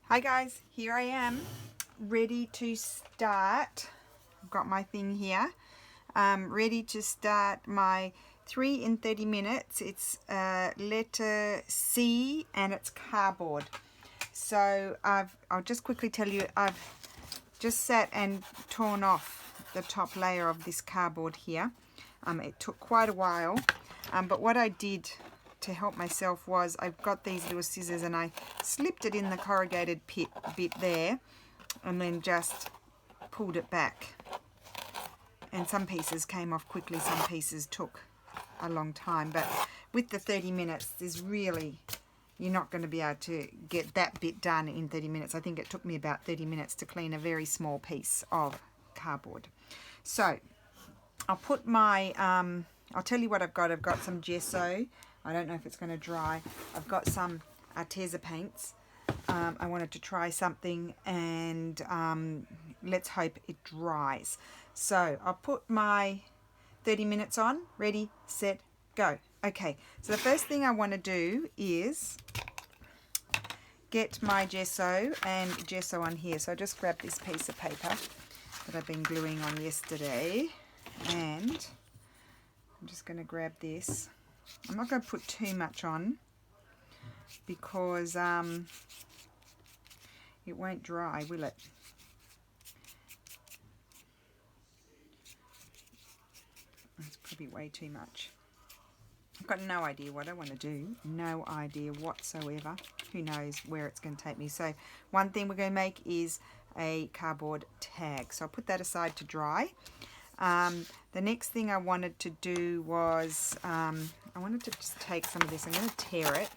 Hi guys, here I am, ready to start. I've got my thing here, ready to start my 3 in 30 minutes. It's letter C and it's cardboard. So I'll just quickly tell you, I've just sat and torn off the top layer of this cardboard here. It took quite a while, but what I did to help myself was I've got these little scissors and I slipped it in the corrugated bit there and then just pulled it back, and some pieces came off quickly, some pieces took a long time, but with the 30 minutes you're not going to be able to get that bit done in 30 minutes. I think it took me about 30 minutes to clean a very small piece of cardboard. So I'll put my I'll tell you what I've got. I've got some gesso. I don't know if it's going to dry. I've got some rthis paints. I wanted to try something, and let's hope it dries. So I'll put my 30 minutes on. Ready, set, go. Okay, so the first thing I want to do is get my gesso and gesso on here. So I just grabbed this piece of paper that I've been gluing on yesterday, and I'm just going to grab this. I'm not going to put too much on because it won't dry, will it? That's probably way too much. I've got no idea what I want to do. No idea whatsoever. Who knows where it's going to take me. So one thing we're going to make is a cardboard tag. So I'll put that aside to dry. The next thing I wanted to do was, I wanted to just take some of this. I'm going to tear it,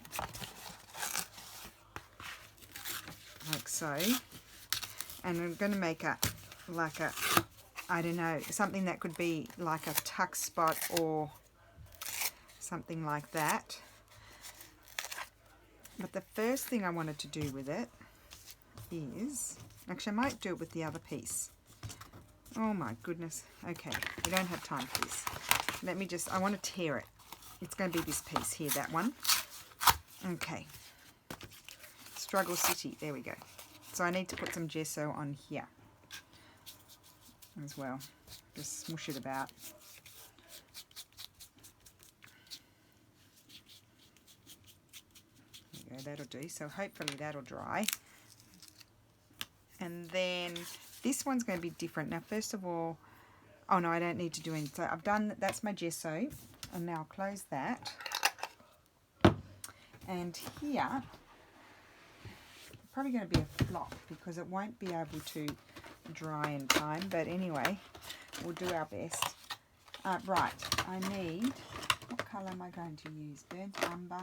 like so. And I'm going to make I don't know, something that could be like a tuck spot or something like that. But the first thing I wanted to do with it is, actually I might do it with the other piece. Oh my goodness. Okay, we don't have time for this. Let me just, I want to tear it. It's going to be this piece here, that one. Okay. Struggle City, there we go. So I need to put some gesso on here as well. Just smush it about. There you go, that'll do. So hopefully that'll dry. And then this one's going to be different. Now, first of all, oh no, I don't need to do anything. So I've done, that's my gesso, and now I'll close that. And here, probably going to be a flop because it won't be able to dry in time. But anyway, we'll do our best. Right, I need, what colour am I going to use? Burnt umber,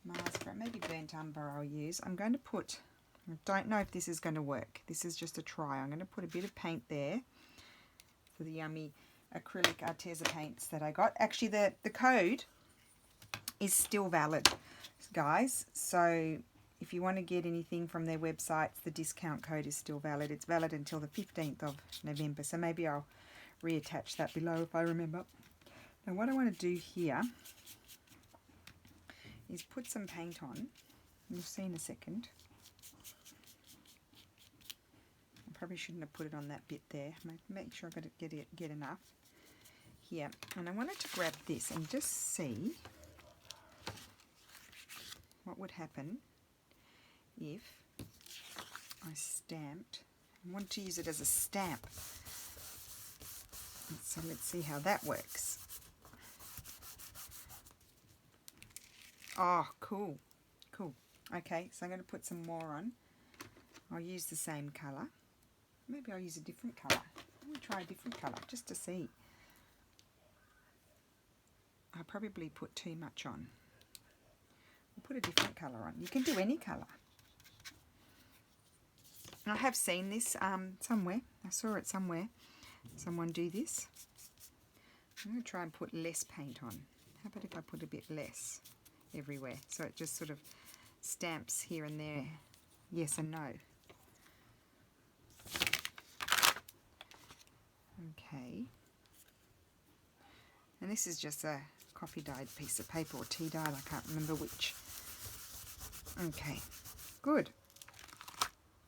Mars, maybe burnt umber I'll use. I'm going to put, I don't know if this is going to work. This is just a try. I'm going to put a bit of paint there for the yummy acrylic rthis paints that I got. Actually, the code is still valid, guys. So if you want to get anything from their websites, the discount code is still valid. It's valid until the 15th of November. So maybe I'll reattach that below if I remember. Now what I want to do here is put some paint on. You'll see in a second. Probably shouldn't have put it on that bit there. Make sure I got to get enough here. And I wanted to grab this and just see what would happen if I stamped. I want to use it as a stamp. So let's see how that works. Oh, cool. Cool. Okay, so I'm going to put some more on. I'll use the same colour. Maybe I'll use a different colour. I'm going to try a different colour just to see. I probably put too much on. I'll put a different colour on. You can do any colour. I have seen this somewhere. I saw it somewhere. Someone do this. I'm going to try and put less paint on. How about if I put a bit less everywhere? So it just sort of stamps here and there. Yes and no. Okay, and this is just a coffee dyed piece of paper or tea dyed, I can't remember which. Okay, good.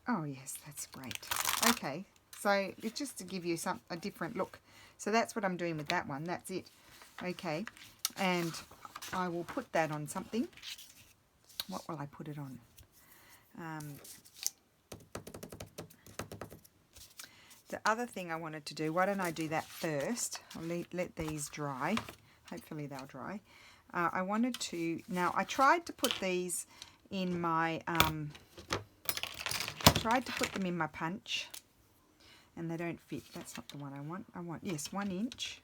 Oh yes, that's great. Okay, so it's just to give you a different look. So that's what I'm doing with that one. That's it. Okay, and I will put that on something. What will I put it on? The other thing I wanted to do, why don't I do that first? I'll let these dry. Hopefully they'll dry. I wanted to, now I tried to put these in my, tried to put them in my punch and they don't fit. That's not the one I want. I want, yes, 1 inch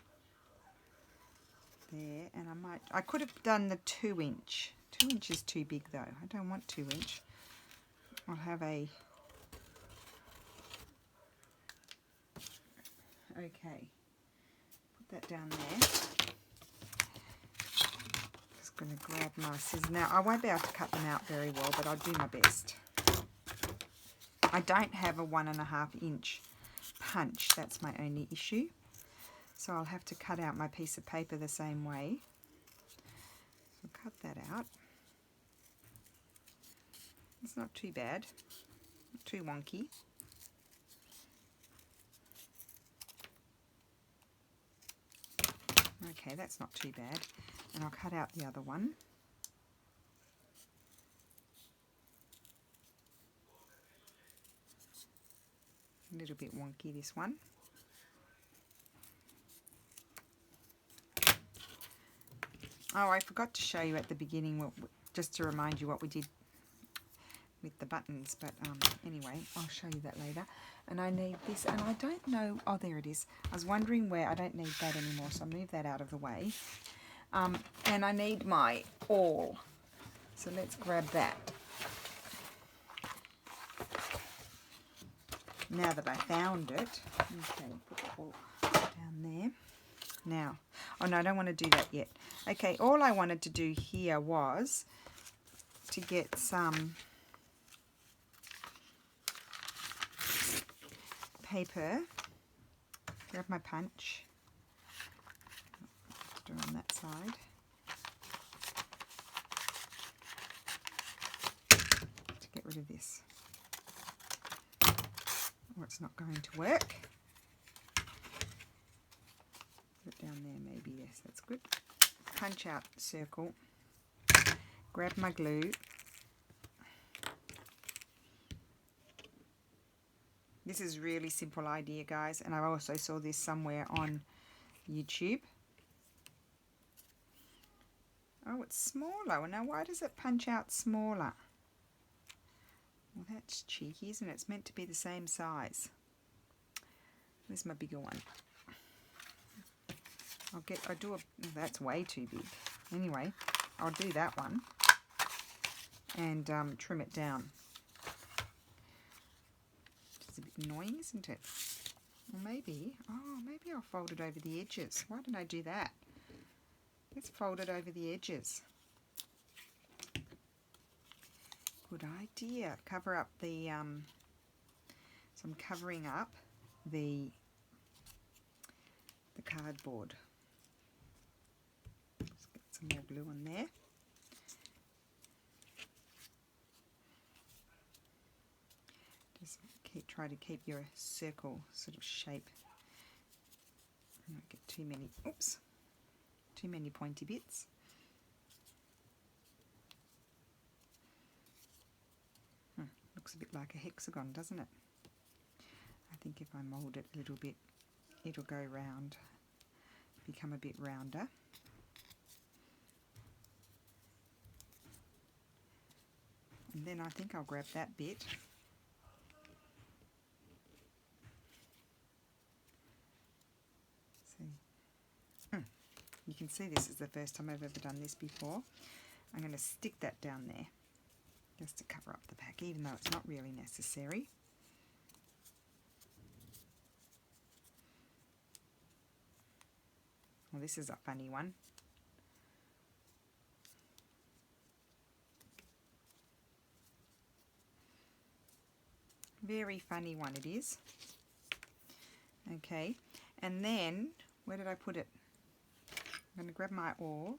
there, and I could have done the 2 inch. 2 inch is too big though. I don't want 2 inch. I'll have a, okay, put that down there. Just going to grab my scissors. Now I won't be able to cut them out very well, but I'll do my best. I don't have a 1.5 inch punch. That's my only issue. So I'll have to cut out my piece of paper the same way. So cut that out. It's not too bad, not too wonky. Okay, that's not too bad. And I'll cut out the other one. A little bit wonky, this one. Oh, I forgot to show you at the beginning, just to remind you what we did with the buttons, but anyway, I'll show you that later. And I need this, and I don't know, oh there it is. I was wondering where, I don't need that anymore, so I'll move that out of the way. And I need my awl, so let's grab that. Now that I found it, okay, put the awl down there. Now, oh no, I don't want to do that yet. Okay, all I wanted to do here was to get some paper, grab my punch, do it on that side, to get rid of this. Or it's not going to work. Put it down there maybe, yes, that's good. Punch out circle, grab my glue. This is really simple idea, guys, and I also saw this somewhere on YouTube. Oh, it's smaller. Well, now why does it punch out smaller? Well, that's cheeky, isn't it? It's meant to be the same size. Where's my bigger one? That's way too big. Anyway, I'll do that one and trim it down. It's a bit annoying, isn't it? Or maybe I'll fold it over the edges. Why didn't I do that? Let's fold it over the edges. Good idea. Cover up the, so I'm covering up the cardboard. Let's get some more glue on there. Just try to keep your circle sort of shape. Not get too many pointy bits. Looks a bit like a hexagon, doesn't it? I think if I mould it a little bit, it'll go round, become a bit rounder. And then I think I'll grab that bit. See, you can see this is the first time I've ever done this before. I'm going to stick that down there just to cover up the back, even though it's not really necessary. Well, this is a funny one. Very funny one it is. Okay, and then, where did I put it? I'm going to grab my awl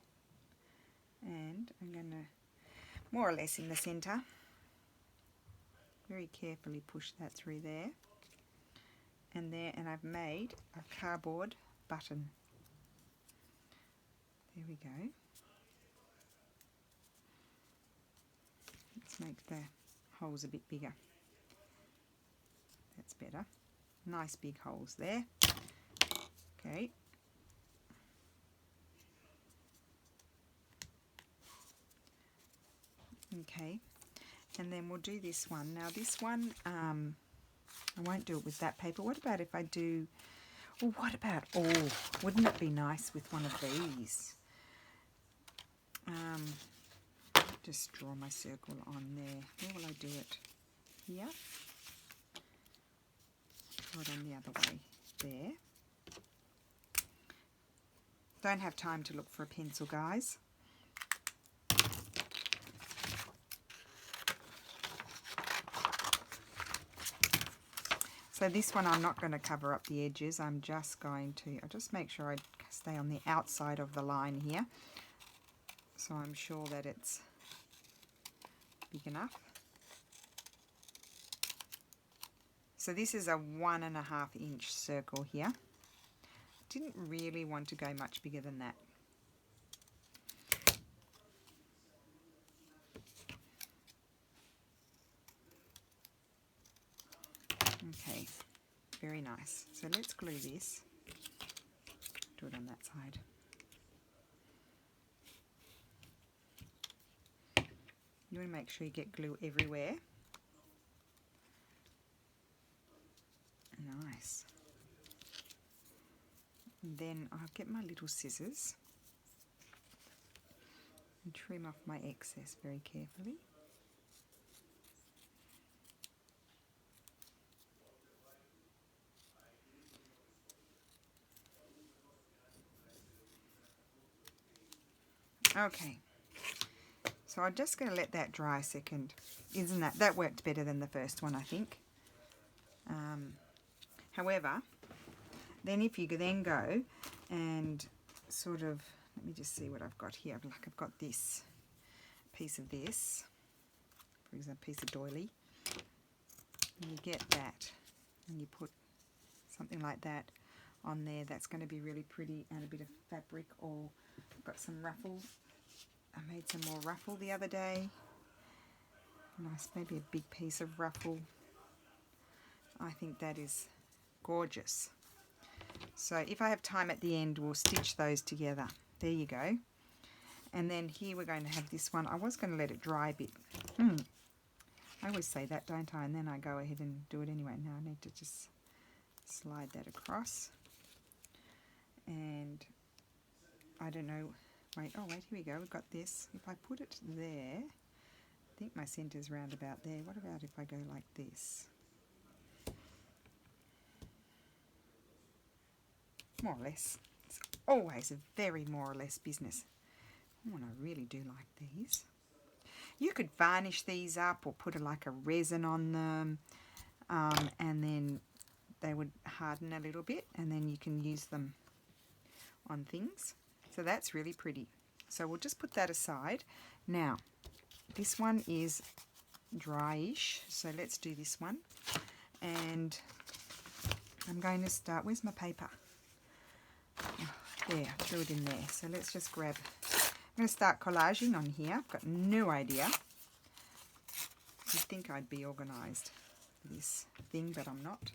and I'm going to, more or less in the center, very carefully push that through there and there, and I've made a cardboard button. There we go. Let's make the holes a bit bigger. That's better. Nice big holes there. Okay. Okay, and then we'll do this one. Now this one, I won't do it with that paper. What about if I do, well, what about, oh, wouldn't it be nice with one of these? Just draw my circle on there. Where will I do it? Here. Draw it on the other way. There. Don't have time to look for a pencil, guys. So this one I'm not going to cover up the edges. I'm just going to, I'll just make sure I stay on the outside of the line here. So I'm sure that it's big enough. So this is a 1.5 inch circle here. Didn't really want to go much bigger than that. Okay, very nice. So let's glue this. Do it on that side. You want to make sure you get glue everywhere. Nice. And then I'll get my little scissors and trim off my excess very carefully. Okay, so I'm just going to let that dry a second. Isn't that worked better than the first one, I think. However, then if you then go and sort of, let me just see what I've got here. I've got this piece of this, for example, piece of doily. And you get that, and you put something like that on there. That's going to be really pretty, and a bit of fabric, or I've got some ruffles. I made some more ruffle the other day. Nice, maybe a big piece of ruffle. I think that is gorgeous. So if I have time at the end, we'll stitch those together. There you go. And then here we're going to have this one. I was going to let it dry a bit. I always say that, don't I? And then I go ahead and do it anyway. Now I need to just slide that across. And I don't know. Wait, oh wait, here we go. We've got this. If I put it there, I think my centre's round about there. What about if I go like this? More or less. It's always a very more or less business. Oh, and I really do like these. You could varnish these up or put like a resin on them, and then they would harden a little bit, and then you can use them on things. So that's really pretty. So we'll just put that aside. Now, this one is dryish, so let's do this one. And I'm going to start, where's my paper? There, I threw it in there. So let's just grab, I'm going to start collaging on here. I've got no idea. You'd think I'd be organised for this thing, but I'm not.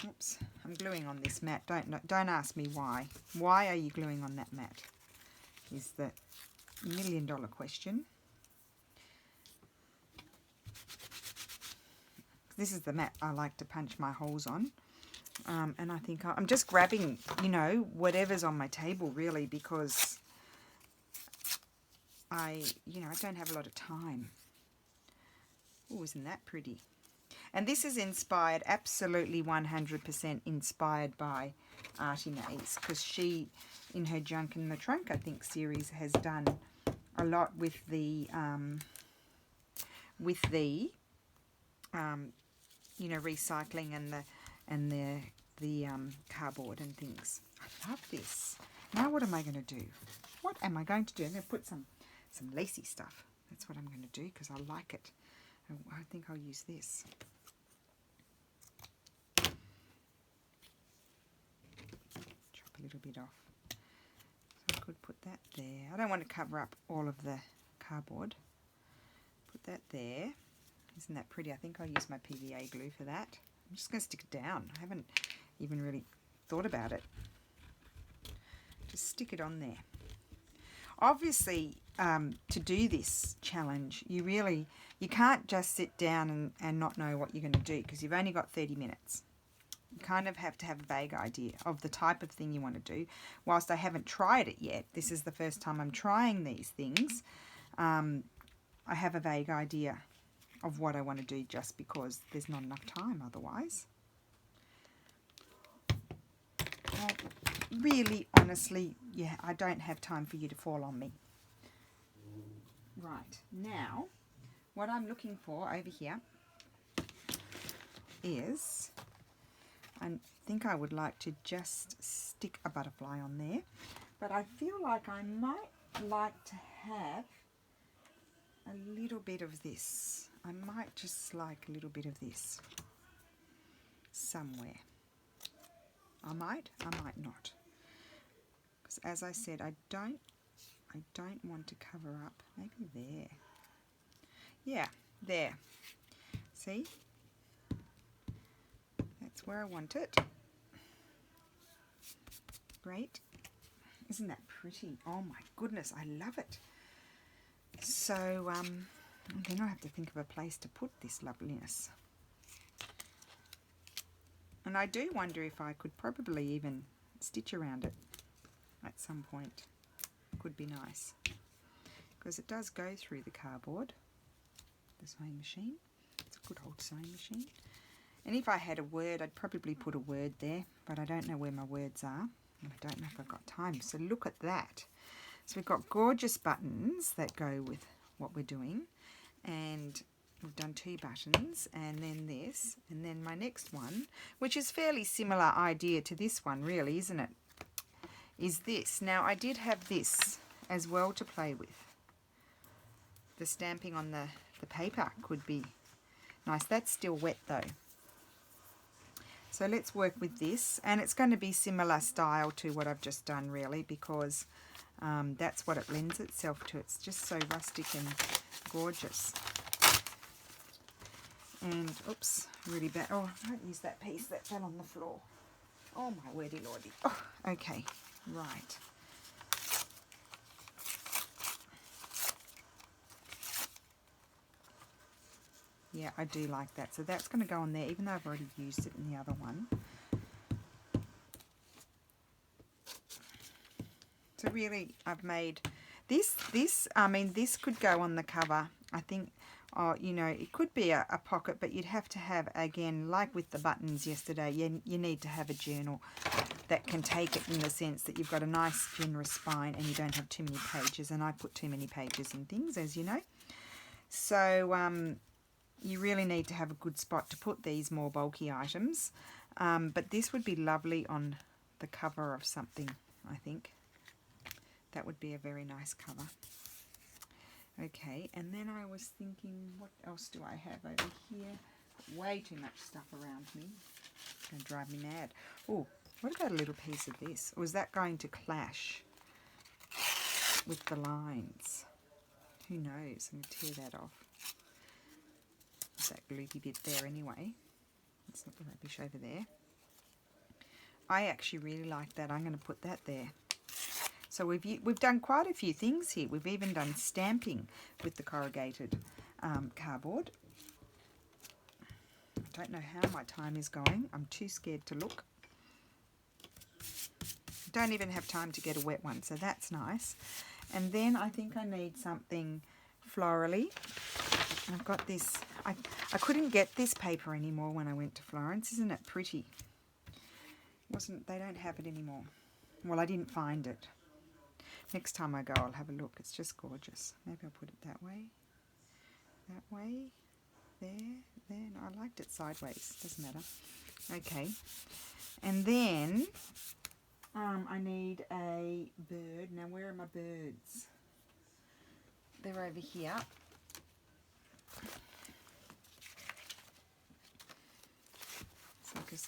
Oops, I'm gluing on this mat. Don't ask me why. Why are you gluing on that mat? Is the million-dollar question. This is the mat I like to punch my holes on. And I think I'm just grabbing, you know, whatever's on my table really, because I don't have a lot of time. Oh, isn't that pretty? And this is inspired, absolutely 100% inspired by Artie Mays, because she, in her Junk in the Trunk, I think, series, has done a lot with the you know, recycling and the cardboard and things. I love this. Now what am I going to do? What am I going to do? I'm going to put some lacy stuff. That's what I'm going to do, because I like it. I think I'll use this. Chop a little bit off. So I could put that there. I don't want to cover up all of the cardboard. Put that there. Isn't that pretty? I think I'll use my PVA glue for that. I'm just going to stick it down. I haven't even really thought about it. Just stick it on there. Obviously, to do this challenge, you can't just sit down and not know what you're going to do, because you've only got 30 minutes. You kind of have to have a vague idea of the type of thing you want to do. Whilst I haven't tried it yet, this is the first time I'm trying these things, I have a vague idea of what I want to do, just because there's not enough time otherwise. Really, honestly, yeah, I don't have time for you to fall on me. Right, now, what I'm looking for over here is, I think I would like to just stick a butterfly on there, but I feel like I might like to have a little bit of this. I might just like a little bit of this somewhere. I might not. Because as I said, I don't want to cover up. Maybe there. Yeah, there. See? That's where I want it. Great. Isn't that pretty? Oh my goodness, I love it. So, then I have to think of a place to put this loveliness. And I do wonder if I could probably even stitch around it at some point. Could be nice. Because it does go through the cardboard. The sewing machine. It's a good old sewing machine. And if I had a word, I'd probably put a word there. But I don't know where my words are. And I don't know if I've got time. So look at that. So we've got gorgeous buttons that go with what we're doing. And we've done 2 buttons, and then this, and then my next one, which is fairly similar idea to this one, really, isn't it? Is this. Now, I did have this as well to play with. The stamping on the paper could be nice. That's still wet though. So let's work with this, and it's going to be similar style to what I've just done, really, because that's what it lends itself to. It's just so rustic and gorgeous. And, oops, really bad. Oh, don't use that piece that fell on the floor. Oh, my wordy lordy. Oh, okay, right. Yeah, I do like that. So that's going to go on there, even though I've already used it in the other one. So really, I've made this, I mean, this could go on the cover. I think, you know, it could be a pocket, but you'd have to have, again, like with the buttons yesterday, you need to have a journal that can take it, in the sense that you've got a nice generous spine and you don't have too many pages. And I put too many pages in things, as you know. So you really need to have a good spot to put these more bulky items. But this would be lovely on the cover of something, I think. That would be a very nice cover. Okay, and then I was thinking, what else do I have over here? Way too much stuff around me. It's going to drive me mad. Oh, what about a little piece of this? Or is that going to clash with the lines? Who knows? I'm going to tear that off. There's that gloopy bit there anyway. It's not the rubbish over there. I actually really like that. I'm going to put that there. So we've done quite a few things here. We've even done stamping with the corrugated cardboard. I don't know how my time is going. I'm too scared to look. Don't even have time to get a wet one, so that's nice. And then I think I need something florally. I've got this. I couldn't get this paper anymore when I went to Florence. Isn't it pretty? They don't have it anymore. Well, I didn't find it. Next time I go, I'll have a look. It's just gorgeous. Maybe I'll put it that way, there. No, I liked it sideways. Doesn't matter. Okay. And then I need a bird. Now, where are my birds? They're over here.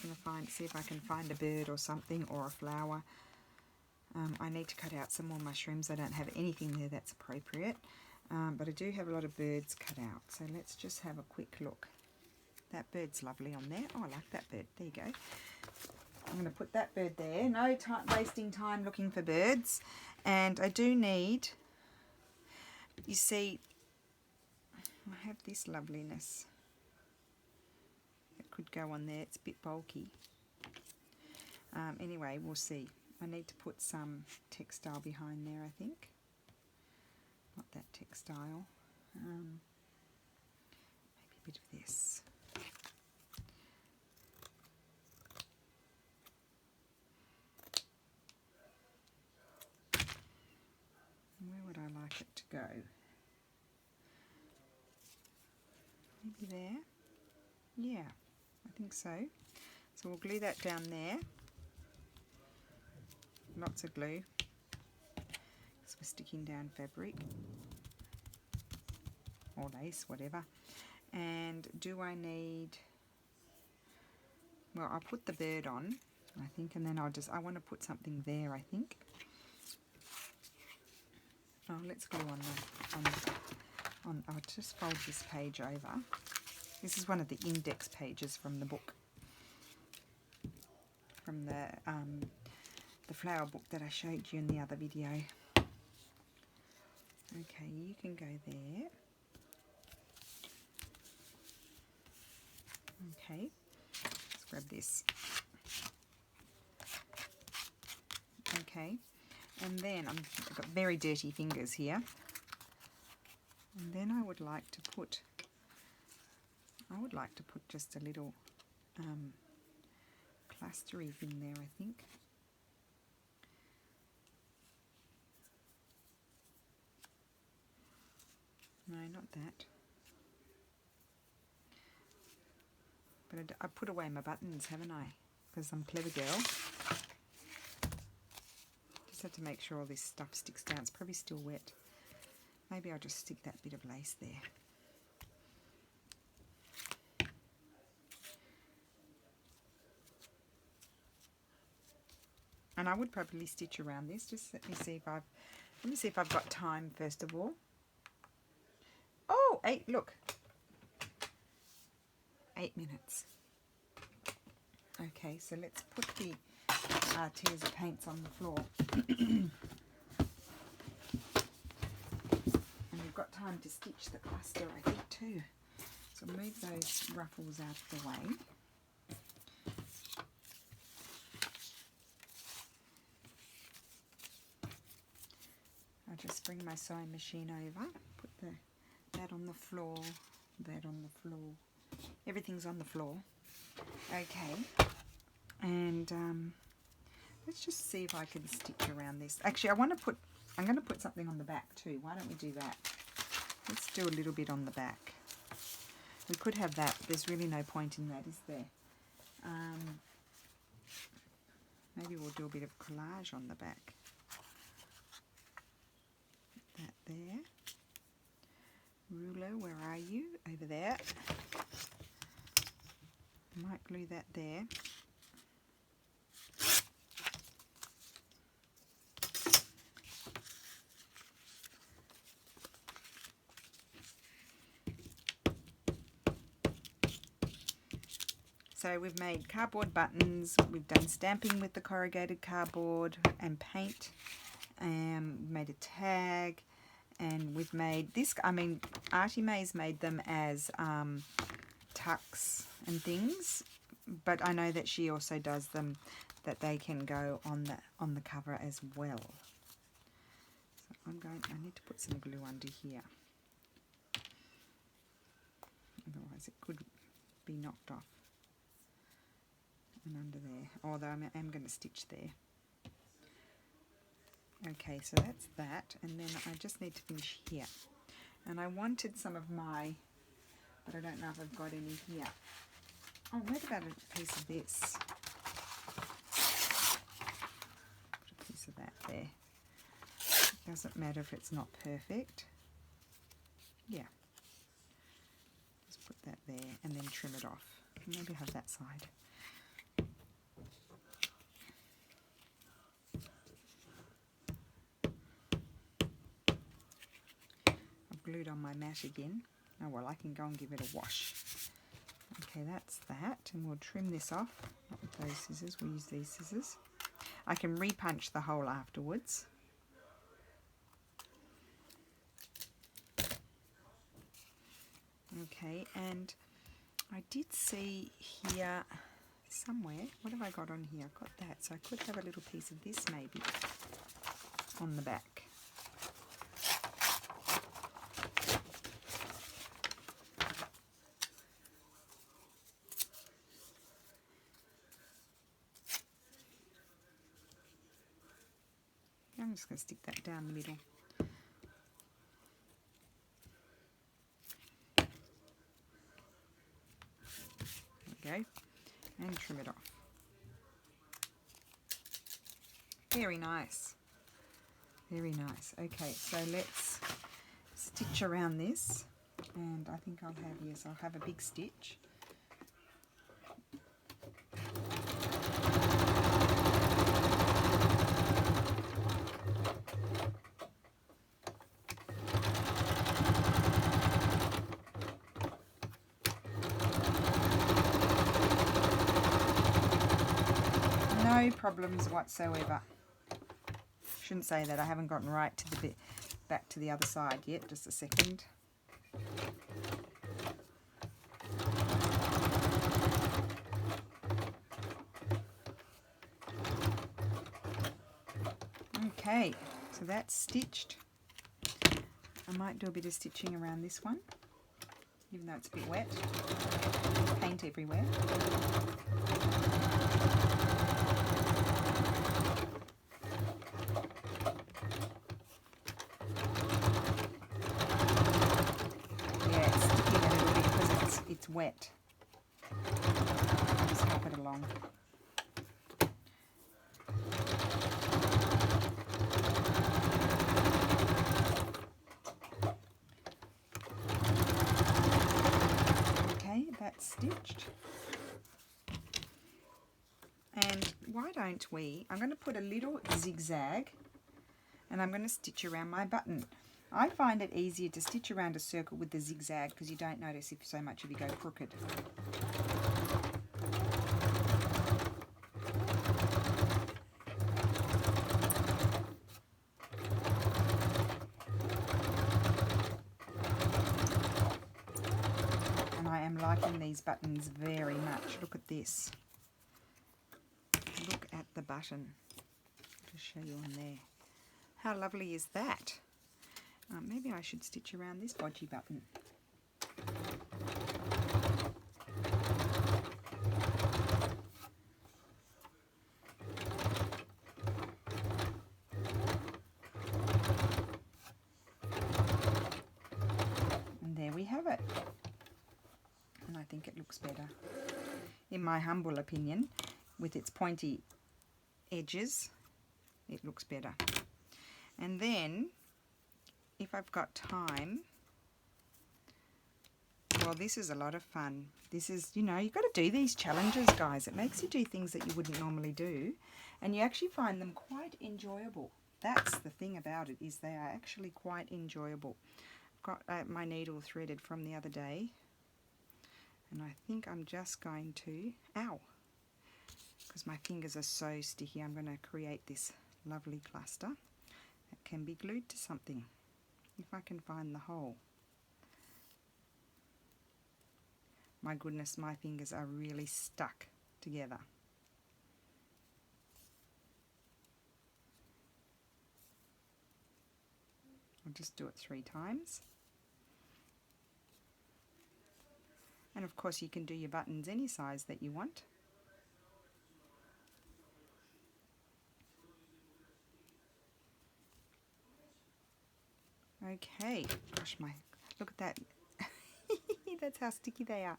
going to see if I can find a bird or something, or a flower. I need to cut out some more mushrooms. I don't have anything there that's appropriate, but I do have a lot of birds cut out. So let's just have a quick look. That bird's lovely on there. Oh, I like that bird. There you go. I'm going to put that bird there. No time wasting time looking for birds. And I do need, you see, I have this loveliness. It could go on there. It's a bit bulky. Anyway, we'll see. I need to put some textile behind there, I think. Not that textile. Maybe a bit of this. Where would I like it to go? Maybe there. Yeah, I think so. So we'll glue that down there. Lots of glue, because we're sticking down fabric or lace, whatever. And do I need, well, I'll put the bird on, I think, and then I want to put something there, I think. Oh, let's glue on I'll just fold this page over. This is one of the index pages from the book, from the flower book that I showed you in the other video. Okay, you can go there. Okay, let's grab this. Okay, and then I've got very dirty fingers here. And then I would like to put just a little clustery thing there, I think. No, not that. But I put away my buttons, haven't I? Because I'm a clever girl. Just have to make sure all this stuff sticks down. It's probably still wet. Maybe I'll just stick that bit of lace there. And I would probably stitch around this. Just let me see if I've got time first of all. Oh, 8, look. 8 minutes. Okay, so let's put the rthis paints on the floor. And we've got time to stitch the cluster, I think, too. So move those ruffles out of the way. I'll just bring my sewing machine over, put that on the floor, that on the floor. Everything's on the floor. Okay, and let's just see if I can stitch around this. Actually, I'm going to put something on the back too. Why don't we do that? Let's do a little bit on the back. We could have that. There's really no point in that, is there? Maybe we'll do a bit of collage on the back. Put that there. Ruler, where are you? Over there. Might glue that there. So we've made cardboard buttons, we've done stamping with the corrugated cardboard and paint, and made a tag, and we've made this, I mean, Artie Mae's made them as tucks and things, but I know that she also does them that they can go on the cover as well. So I need to put some glue under here, otherwise it could be knocked off. And under there, although I am going to stitch there. Okay, so that's that, and then I just need to finish here. And I wanted some of my, but I don't know if I've got any here. Oh, what about a piece of this? Put a piece of that there. It doesn't matter if it's not perfect. Yeah. Just put that there and then trim it off. Maybe have that side. glued on my mat again. Oh well, I can go and give it a wash. Okay, that's that, and we'll trim this off. Not with those scissors, we'll use these scissors. I can repunch the hole afterwards. Okay, and I did see here somewhere, what have I got on here? I've got that, so I could have a little piece of this maybe on the back. I'm just going to stick that down the middle. There we go. And trim it off. Very nice. Very nice. Okay, so let's stitch around this. And I think I'll have a big stitch. No problems whatsoever. Shouldn't say that, I haven't gotten right to the bit back to the other side yet. Just a second. Okay, so that's stitched. I might do a bit of stitching around this one, even though it's a bit wet. There's paint everywhere. It's wet. Just help it along. Okay, that's stitched. And why don't I'm going to put a little zigzag and I'm going to stitch around my button. I find it easier to stitch around a circle with the zigzag because you don't notice if so much if you go crooked. And I am liking these buttons very much. Look at this. Look at the button. I'll just show you on there. How lovely is that? Maybe I should stitch around this bodgy button. And there we have it. And I think it looks better, in my humble opinion. With its pointy edges, it looks better. And then, if I've got time, well, this is a lot of fun. This is, you know, you've got to do these challenges, guys. It makes you do things that you wouldn't normally do, and you actually find them quite enjoyable. That's the thing about it, is they are actually quite enjoyable. I've got my needle threaded from the other day, and I think I'm just going to, ow, because my fingers are so sticky, I'm going to create this lovely cluster that can be glued to something. If I can find the hole. My goodness, my fingers are really stuck together. I'll just do it 3 times. And of course you can do your buttons any size that you want. Okay, gosh, look at that. That's how sticky they are.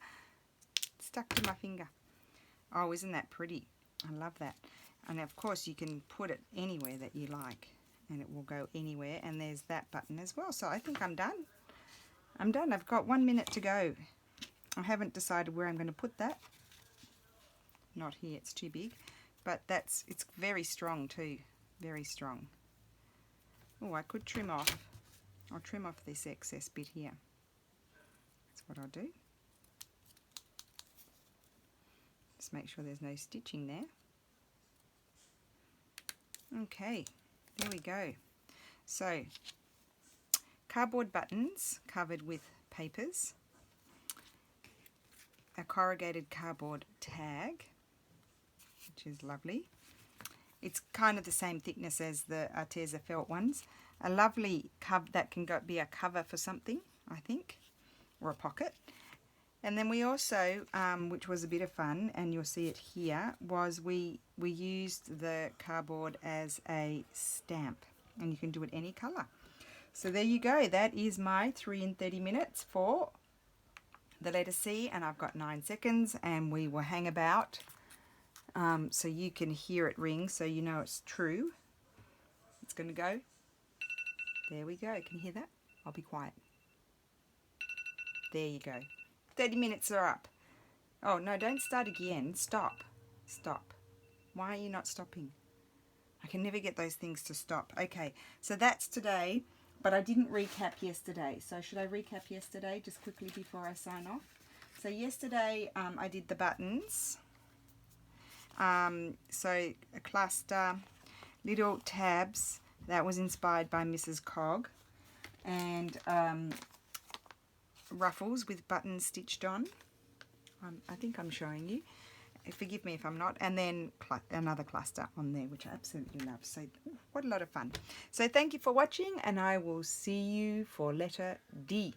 It's stuck to my finger. Oh, isn't that pretty? I love that. And of course you can put it anywhere that you like and it will go anywhere. And there's that button as well. So I think I'm done. I'm done. I've got 1 minute to go. I haven't decided where I'm going to put that. Not here, it's too big. But it's very strong too. Very strong. Oh, I could trim off. I'll trim off this excess bit here. That's what I'll do. Just make sure there's no stitching there. Okay, there we go. So, cardboard buttons covered with papers, a corrugated cardboard tag, which is lovely. It's kind of the same thickness as the rthis felt ones. A lovely cover that can be a cover for something, I think, or a pocket. And then we also, which was a bit of fun, and you'll see it here, was we used the cardboard as a stamp, and you can do it any colour. So there you go. That is my 3 in 30 minutes for the letter C, and I've got 9 seconds, and we will hang about so you can hear it ring, so you know it's true. It's going to go. There we go. Can you hear that? I'll be quiet. There you go. 30 minutes are up. Oh, no, don't start again. Stop. Stop. Why are you not stopping? I can never get those things to stop. Okay, so that's today, but I didn't recap yesterday. So should I recap yesterday just quickly before I sign off? So yesterday I did the buttons. So a cluster, little tabs. That was inspired by Mrs. Cog. And ruffles with buttons stitched on. I think I'm showing you. Forgive me if I'm not. And then another cluster on there, which I absolutely love. So what a lot of fun. So thank you for watching, and I will see you for letter D.